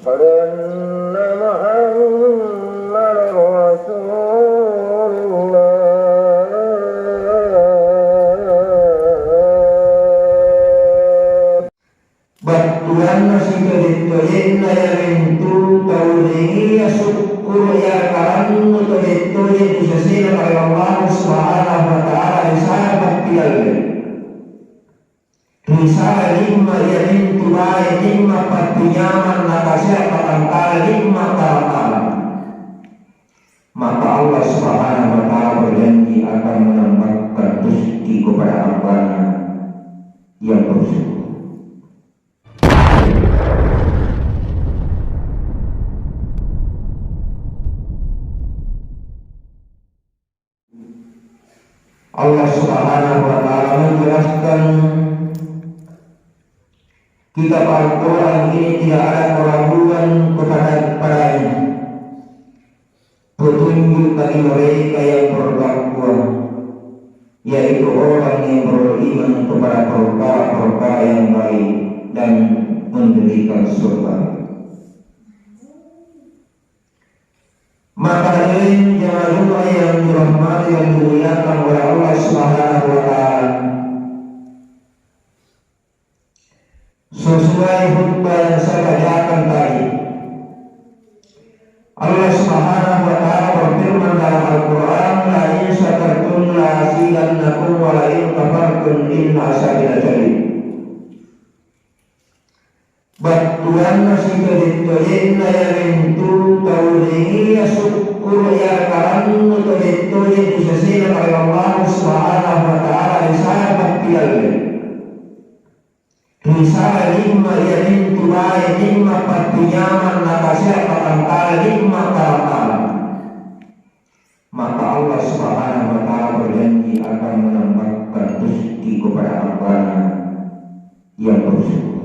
أشهد أن محمدا رسول الله. Batuan nasi todet-todet na yamintu taudengi ya syukur ya karannu todet-todet usasina kaya Allah subhanahu wa ta'ala risala baktiyalle risala lima yamintu bae lima patunyaman nakasya patangkala lima tarakala. Maka Allah subhanahu wa ta'ala berjanji akan menambahkan rezeki kepada hambanya yang bersyukur. Allah subhanahu wa ta'ala menjelaskan kitab Al-Quran ini tidak ada keraguan kepadanya, petunjuk bagi mereka yang bertakwa, yaitu orang yang beriman kepada perkara-perkara yang baik dan mendirikan surga. Maka hadirin jemaah Jumat yang dirahmati dan dimuliakan oleh Allah Subhanahu wa ta'ala, sesuai khutbah yang saya bacakan tadi, Allah Subhanahu wa ta'ala berfirman dalam Al-Quran, la in syakartum la azidannakum wa la in kafartum inna azabi lasyadid. Batuan nasi todet-todet na yamintu taudengi ya syukur ya karannu todet-todet usasina kaya Allah subhanahu wa ta'ala risala baktiyalle risala lima yamintu bae lima patunyaman nakasya patangkala lima tarakala. Maka Allah subhanahu wa ta'ala berjanji akan menambahkan rezeki kepada hambanya yang bersyukur.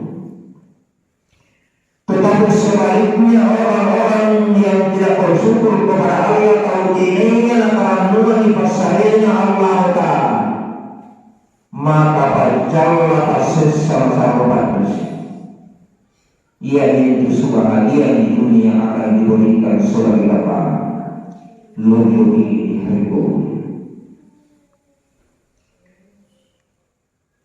Tetapi sebaliknya orang-orang yang tidak bersyukur kepada Allah taudininya keranduan dipasahnya Allah Ta'ala, maka berjalan atas sama-sama batas. Ia itu sebahagia di dunia akan diberikan sebagai lapangan lebih di hari kubur.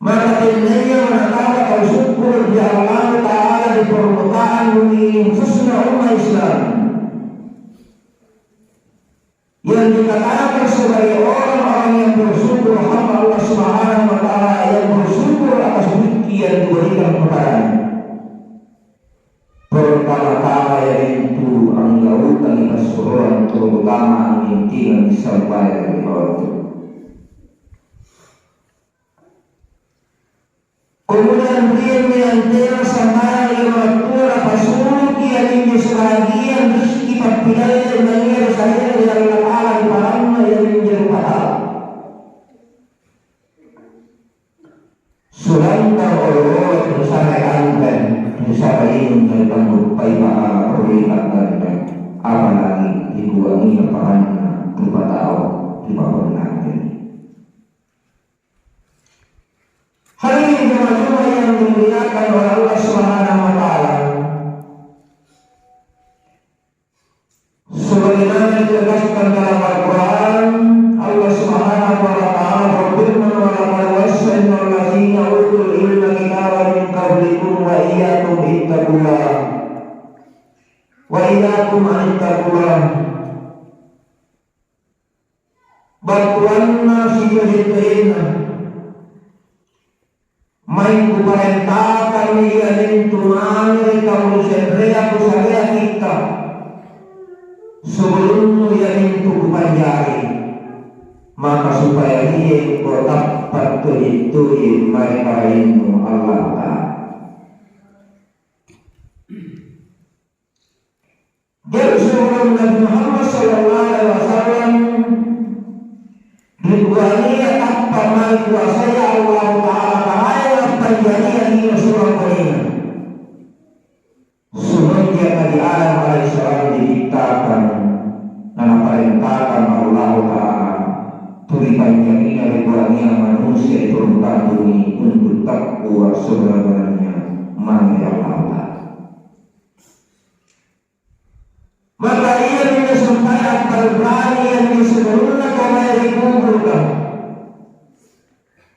Maka dinanya menetapkan bersyukur di Allah Ta'ala di permukaan bumi khususnya umat Islam yang dikatakan sebagai orang-orang yang bersyukur, hamba Allah Subhanahu wa ta'ala yang bersyukur atas rezeki yang diberikan kepadanya. Pertama-tama yaitu anggautan kasuruhan terutama intian sampai di bawah. Kemudian beliau menyantai sama lima pasuki yang ini sebagian rezeki papilai dan mengira saya dari Allah di malamnya yang menjadi pahala. Sulaiman orang-orang bersama kanten bersama ini tentang lupai pahala perlihatkan dan apalagi dikuangi pahalanya kepada Allah di bawah nanti. Hari ini jemaah yang dimuliakan oleh Allah Subhanahu wa ta'ala, sebagaimana dijelaskan dalam Al-Quran, Allah Subhanahu wa ta'ala berfirman, wa laqad wassayna alladziina utul ilma kitaba min qablikum wa iyyakum ittaqullah wa iyyakum an ittaqullah. Batuanna sifat-sifatna main kuperintahkan iain tumani kamu sedaya kusaya kita sebelum iain kupanjari, maka supaya dia kotak patut-patut mereka ilmu Allah Ta'ala. Jadi sebelum Nabi Muhammad sallallahu alaihi wasallam dibuatnya tanpa mai kuasanya Allah Ta'ala penjadian ini surah Al-Quran. Semenjak Nabi Adam alaihissalam diciptakan dan perintahkan Allah Ta'ala berikan jaminan ribuannya manusia di permukaan bumi untuk takwa sebenarnya mana yang Allah. berani yang disebutnya kau dikuburkan.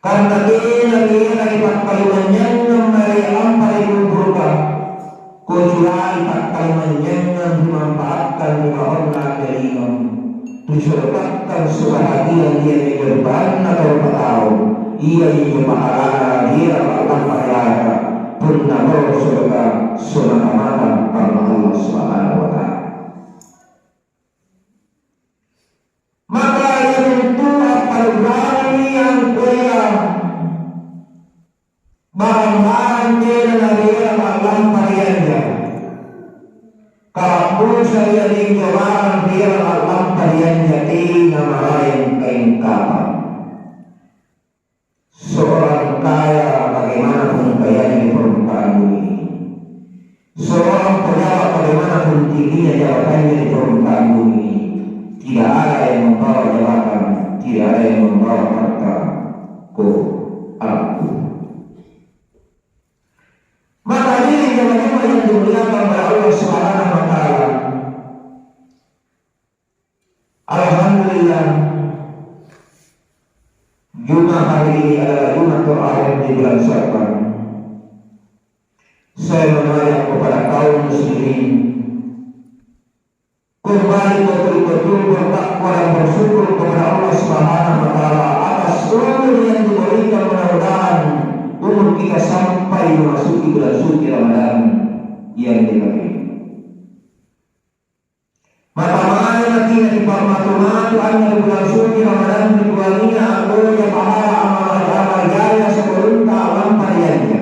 Karena kira ipagpalimanyan ng may ampay kuburkan. Kecuali ipagpalimanyan ng dimanfaatkan di mahal na kailangan. Disulapatkan sebahagian dia di gerbang atau patao. Ia yung pahalala dia akan payara. Punna bawa surga sunamatan karena Allah Subhanahu wa ta'ala. Maka yang itu apalagi yang kaya barang-barang dia dari alam pariannya. Kalau saya di jalan dia alam pariannya nama lain kain kapan. Seorang kaya bagaimanapun kayanya di permukaan bumi. Seorang pejabat bagaimanapun tingginya jabatannya di permukaan bumi. Tidak ada yang membawa jabatan, tidak ada yang membawa harta ke aku. Maka ini jemaah yang dimuliakan oleh Allah Subhanahu wa ta'ala. Alhamdulillah, Jumat hari ini adalah Jumat terakhir di bulan Syawal. Saya mengajak kepada kaum muslimin kembali betul-betul bertakwa dan bersyukur kepada Allah Subhanahu wa ta'ala atas umur yang diberikan, mudah-mudahan umur kita sampai memasuki bulan suci Ramadan yang dikatakan. Maka kita di pamatu-matu hanya bulan suci Ramadan dikualinya agonya pahala amal jaya sebelum alam pariannya.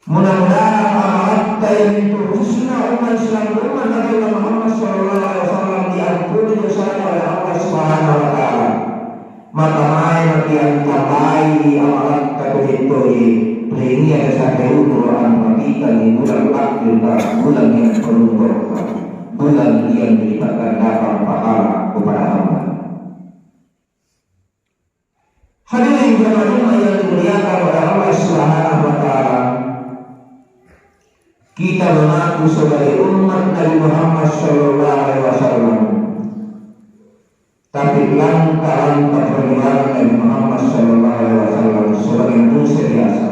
Mudah-mudahan amal yang itu khususnya umat Islam umat Nabi Muhammad SAW diampuni dosanya oleh Allah Subhanahu wa ta'ala. Maka mai yang tabai amalat kakujitoi ringi ada sampai ukuran matikan di bulan akhir bulan yang penuh berkah, bulan yang dilibatkan dapat pahala kepada hamba. Hadirin jemaah yang dimuliakan oleh Allah Subhanahu wa ta'ala, kita mengaku sebagai umat Nabi Muhammad SAW. Tapi langkah-langkah perjuangan Nabi Muhammad SAW sebagai manusia biasa,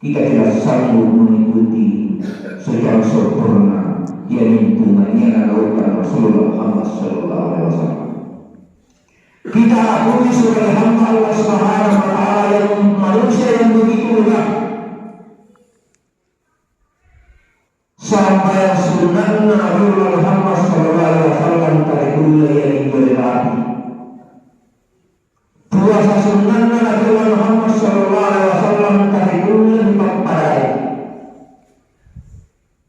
kita tidak sanggup mengikuti secara sempurna yang ditunaikan oleh Rasulullah Muhammad SAW. Kita akui sebagai hamba Allah Subhanahu wa ta'ala yang manusia yang begitu mudah. Sampai sunnah Nabi Muhammad SAW tarikul yang dilewati. Puasa sunnah Nabi Muhammad SAW tarikul yang dipakai.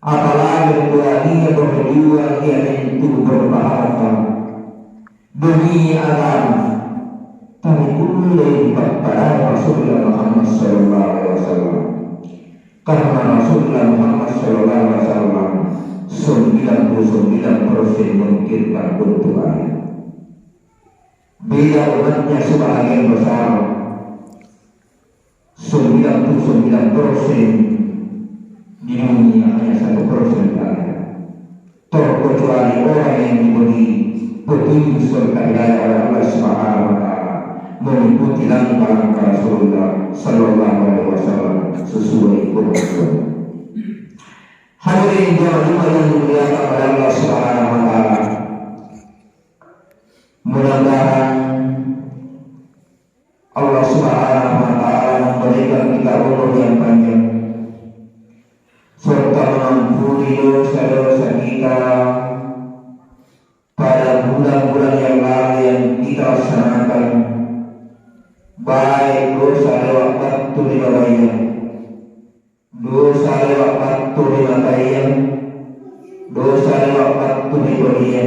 Apalagi berani berjuang yang itu berbahaya demi agama. Tarikul yang dipakai Rasulullah Muhammad SAW. Karena Rasulullah Muhammad SAW 99% memikirkan keuntungannya. Beda umatnya sebagian besar 99% di dunia hanya 1% saja. Terkecuali orang yang diberi petunjuk serta hidayah oleh Allah Subhanahu wa ta'ala mengikuti langkah-langkah Rasulullah Sallallahu Alaihi Wasallam sesuai Quran. Hadirin jemaah yang dimuliakan oleh Allah Subhanahu wa ta'ala, mudah-mudahan Allah Subhanahu wa ta'ala memberikan kita umur yang panjang serta mengampuni dosa-dosa kita pada bulan-bulan yang lalu yang kita laksanakan, baik dosa lewat waktu di bawahnya, dosa lewat waktu di matanya, dosa lewat waktu di bawahnya,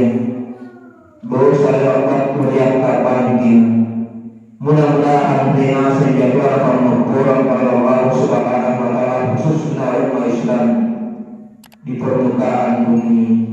dosa lewat waktu di atas banting. Mudah-mudahan dengan sejatuh pengampunan pada Allah Subhanahu wa ta'ala khususnya umat Islam di permukaan bumi